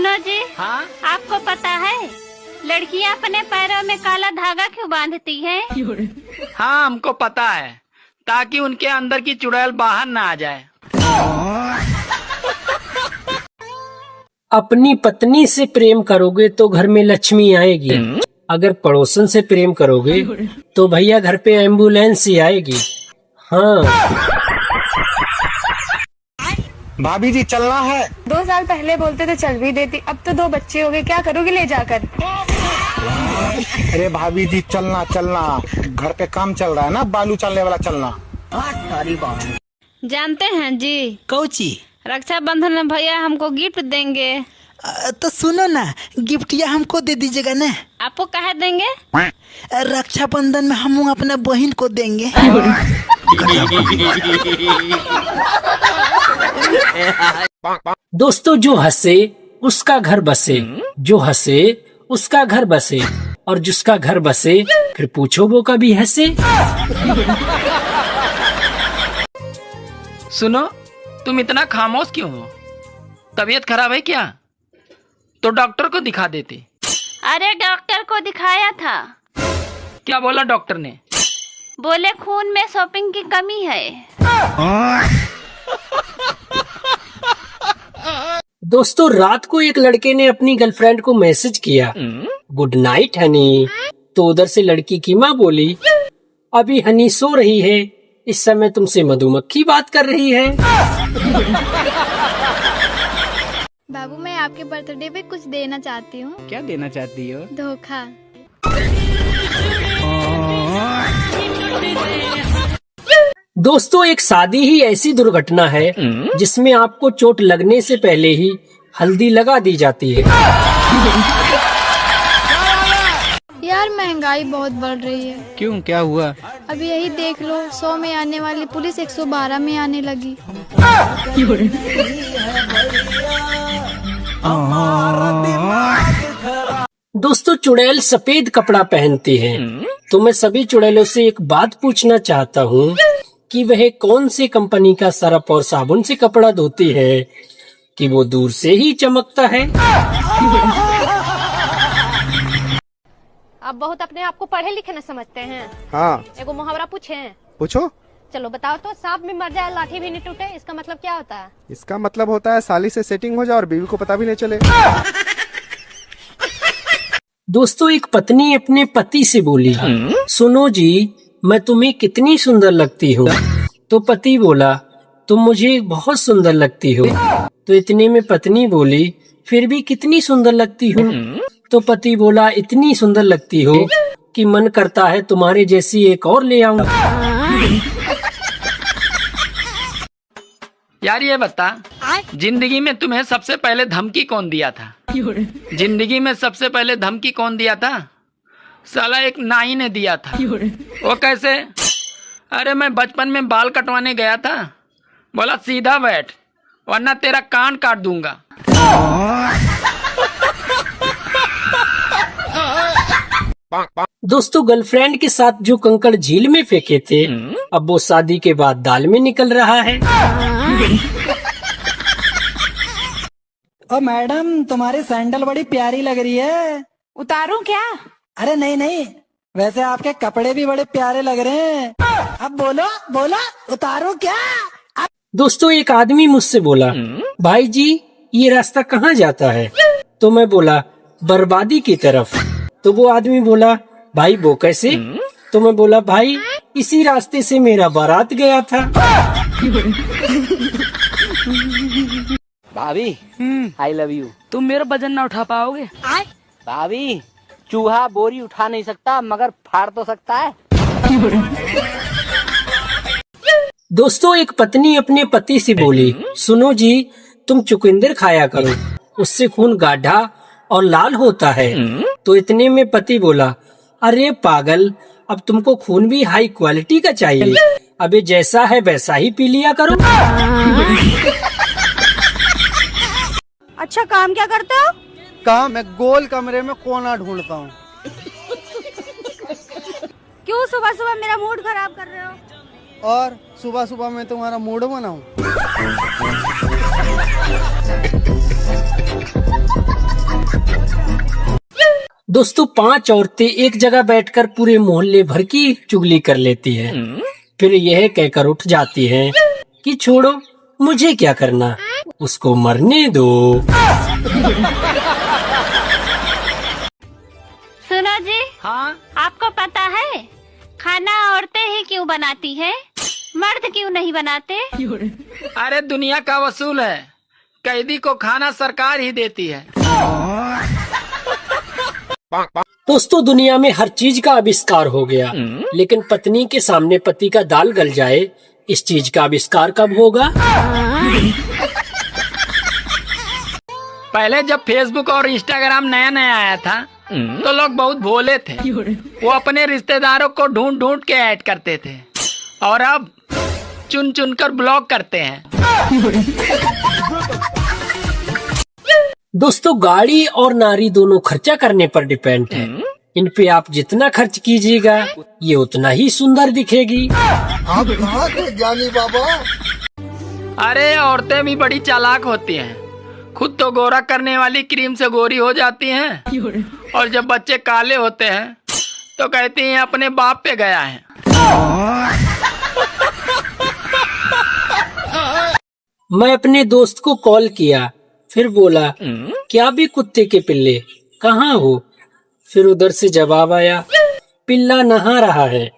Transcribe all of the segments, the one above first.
सुनो जी। हाँ आपको पता है लड़कियां अपने पैरों में काला धागा क्यों बांधती हैं? हाँ हमको पता है, ताकि उनके अंदर की चुड़ैल बाहर ना आ जाए। अपनी पत्नी से प्रेम करोगे तो घर में लक्ष्मी आएगी, अगर पड़ोसन से प्रेम करोगे तो भैया घर पे एम्बुलेंस ही आएगी। हाँ भाभी जी चलना है। 2 साल पहले बोलते तो चल भी देती, अब तो 2 बच्चे हो गए, क्या करोगे ले जाकर? अरे भाभी जी चलना चलना, घर पे काम चल रहा है ना, बालू चलने वाला चलना। जानते हैं जी, कौची? रक्षाबंधन में भैया हमको गिफ्ट देंगे। तो सुनो ना, गिफ्टिया हमको दे दीजिएगा ना। आपको कहे देंगे? रक्षाबंधन में हम अपना बहन को देंगे। दोस्तों, जो हंसे उसका घर बसे, जो हंसे उसका घर बसे, और जिसका घर बसे फिर पूछो वो कभी हंसे। सुनो, तुम इतना खामोश क्यों हो? तबीयत खराब है क्या? तो डॉक्टर को दिखा देते। अरे डॉक्टर को दिखाया था। क्या बोला डॉक्टर ने? बोले खून में शॉपिंग की कमी है। दोस्तों, रात को एक लड़के ने अपनी गर्लफ्रेंड को मैसेज किया, गुड नाइट हनी। तो उधर से लड़की की माँ बोली, अभी हनी सो रही है, इस समय तुमसे मधुमक्खी बात कर रही है। बाबू, मैं आपके बर्थडे पे कुछ देना चाहती हूँ। क्या देना चाहती हो? धोखा। दोस्तों, एक शादी ही ऐसी दुर्घटना है जिसमें आपको चोट लगने से पहले ही हल्दी लगा दी जाती है। यार महंगाई बहुत बढ़ रही है। क्यों, क्या हुआ? अभी यही देख लो, 100 में आने वाली पुलिस 112 में आने लगी। दोस्तों, चुड़ैल सफेद कपड़ा पहनती है, तो मैं सभी चुड़ैलों से एक बात पूछना चाहता हूँ कि वह कौन से कंपनी का सरफ और साबुन से कपड़ा धोती है कि वो दूर से ही चमकता है। आप बहुत अपने आप को पढ़े लिखे न समझते हैं। हाँ एगो मुहावरा पूछे? पूछो। चलो बताओ तो, सांप भी मर जाए लाठी भी नहीं टूटे, इसका मतलब क्या होता है? इसका मतलब होता है साली से सेटिंग हो जाए और बीवी को पता भी नहीं चले। दोस्तों, एक पत्नी अपने पति से बोली, सुनो जी, मैं तुम्हें कितनी सुंदर लगती हूँ। तो पति बोला, तुम मुझे बहुत सुंदर लगती हो। तो इतने में पत्नी बोली, फिर भी कितनी सुंदर लगती हूँ। तो पति बोला, इतनी सुंदर लगती हो कि मन करता है तुम्हारे जैसी एक और ले आऊं। यार ये बता, जिंदगी में तुम्हें सबसे पहले धमकी कौन दिया था? जिंदगी में सबसे पहले धमकी कौन दिया था? साला एक नाई ने दिया था। वो कैसे? अरे मैं बचपन में बाल कटवाने गया था, बोला सीधा बैठ वरना तेरा कान काट दूंगा। दोस्तों, गर्लफ्रेंड के साथ जो कंकड़ झील में फेंके थे, अब वो शादी के बाद दाल में निकल रहा है। ओ मैडम, तुम्हारी सैंडल बड़ी प्यारी लग रही है। उतारूं क्या? अरे नहीं नहीं, वैसे आपके कपड़े भी बड़े प्यारे लग रहे हैं। अब बोलो बोलो, उतारो क्या? दोस्तों, एक आदमी मुझसे बोला, भाई जी ये रास्ता कहाँ जाता है? तो मैं बोला, बर्बादी की तरफ। तो वो आदमी बोला, भाई वो कैसे? तो मैं बोला, भाई इसी रास्ते से मेरा बारात गया था। भाभी आई लव यू। तुम मेरा वजन ना उठा पाओगे? भाभी, चूहा बोरी उठा नहीं सकता मगर फाड़ तो सकता है। दोस्तों, एक पत्नी अपने पति से बोली, सुनो जी, तुम चुकंदर खाया करो, उससे खून गाढ़ा और लाल होता है। तो इतने में पति बोला, अरे पागल, अब तुमको खून भी हाई क्वालिटी का चाहिए, अबे जैसा है वैसा ही पी लिया करो। अच्छा, काम क्या करते हो? काम? मैं गोल कमरे में कोना ढूंढता हूँ। क्यों सुबह सुबह मेरा मूड खराब कर रहे हो? और सुबह सुबह मैं तुम्हारा मूड बनाऊं? दोस्तों 5 औरतें एक जगह बैठकर पूरे मोहल्ले भर की चुगली कर लेती हैं। फिर यह कहकर उठ जाती हैं कि छोड़ो, मुझे क्या करना, उसको मरने दो। सुनो जी, हाँ, आपको पता है खाना औरतें ही क्यों बनाती है, मर्द क्यों नहीं बनाते? अरे दुनिया का वसूल है, कैदी को खाना सरकार ही देती है। दोस्तों दुनिया में हर चीज का आविष्कार हो गया, लेकिन पत्नी के सामने पति का दाल गल जाए, इस चीज का आविष्कार कब होगा? पहले जब फेसबुक और इंस्टाग्राम नया नया आया था तो लोग बहुत भोले थे। वो अपने रिश्तेदारों को ढूंढ ढूंढ के ऐड करते थे और अब चुन चुन कर ब्लॉक करते हैं। दोस्तों गाड़ी और नारी दोनों खर्चा करने पर डिपेंड है। इन पे आप जितना खर्च कीजिएगा ये उतना ही सुंदर दिखेगी। आप कहाँ थे ज्ञानी बाबा? अरे औरतें भी बड़ी चालाक होती हैं, खुद तो गोरा करने वाली क्रीम से गोरी हो जाती हैं और जब बच्चे काले होते हैं तो कहती हैं अपने बाप पे गया है। मैं अपने दोस्त को कॉल किया, फिर बोला क्या भी कुत्ते के पिल्ले, कहाँ हो? फिर उधर से जवाब आया, पिल्ला नहा रहा है,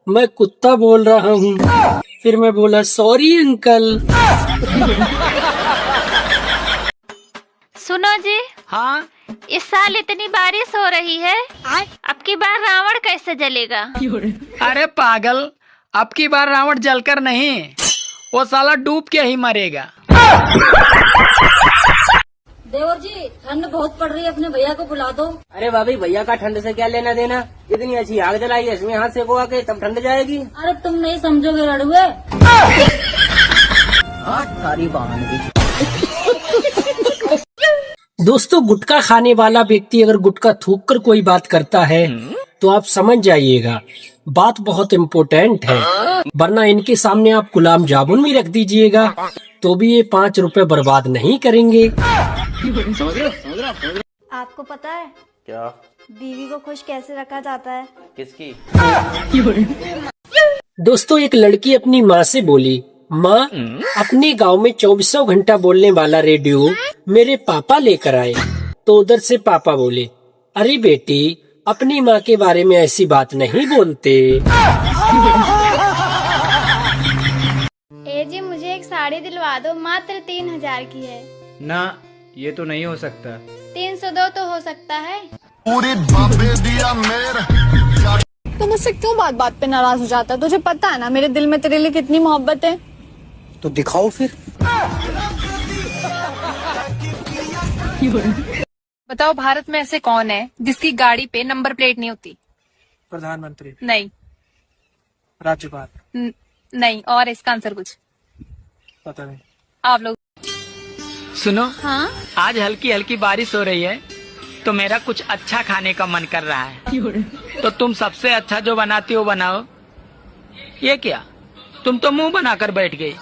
मैं कुत्ता बोल रहा हूँ। फिर मैं बोला सॉरी अंकल। सुनो जी, हाँ, इस साल इतनी बारिश हो रही है, अब की बार रावण कैसे जलेगा? अरे पागल, अब की बार रावण जलकर नहीं, वो साला डूब के ही मरेगा। देवर जी ठंड बहुत पड़ रही है, अपने भैया को बुला दो। अरे भाभी भैया का ठंड से क्या लेना देना, इतनी अच्छी आग जलाई है, इसमें हाथ सेको आके तब ठंड जाएगी। अरे तुम नहीं समझोगे रड़ुए। सारी बहाने। दोस्तों गुटखा खाने वाला व्यक्ति अगर गुटखा थूक कर कोई बात करता है तो आप समझ जाइएगा बात बहुत इम्पोर्टेंट है, वरना इनके सामने आप गुलाब जामुन भी रख दीजिएगा तो भी ये 5 रुपए बर्बाद नहीं करेंगे। आपको पता है क्या? बीवी को खुश कैसे रखा जाता है? किसकी? दोस्तों एक लड़की अपनी माँ से बोली, माँ अपने गांव में 24 घंटा बोलने वाला रेडियो मेरे पापा लेकर आए। तो उधर से पापा बोले, अरे बेटी अपनी माँ के बारे में ऐसी बात नहीं बोलते। ए जी मुझे एक साड़ी दिलवा दो, मात्र 3000 की है। ना ये तो नहीं हो सकता। 302 तो हो सकता है। पूरी बाबे दिया मेरा। तो मुझसे क्यों बात बात पे नाराज हो जाता है? तुझे पता है ना मेरे दिल में तेरे लिए कितनी मोहब्बत है। तो दिखाओ फिर। बताओ भारत में ऐसे कौन है जिसकी गाड़ी पे नंबर प्लेट नहीं होती? प्रधानमंत्री। नहीं। राज्यपाल। नहीं, और इसका आंसर कुछ पता नहीं। आप लोग सुनो, हाँ आज हल्की हल्की बारिश हो रही है तो मेरा कुछ अच्छा खाने का मन कर रहा है, तो तुम सबसे अच्छा जो बनाती हो बनाओ। ये क्या, तुम तो मुंह बनाकर बैठ गई।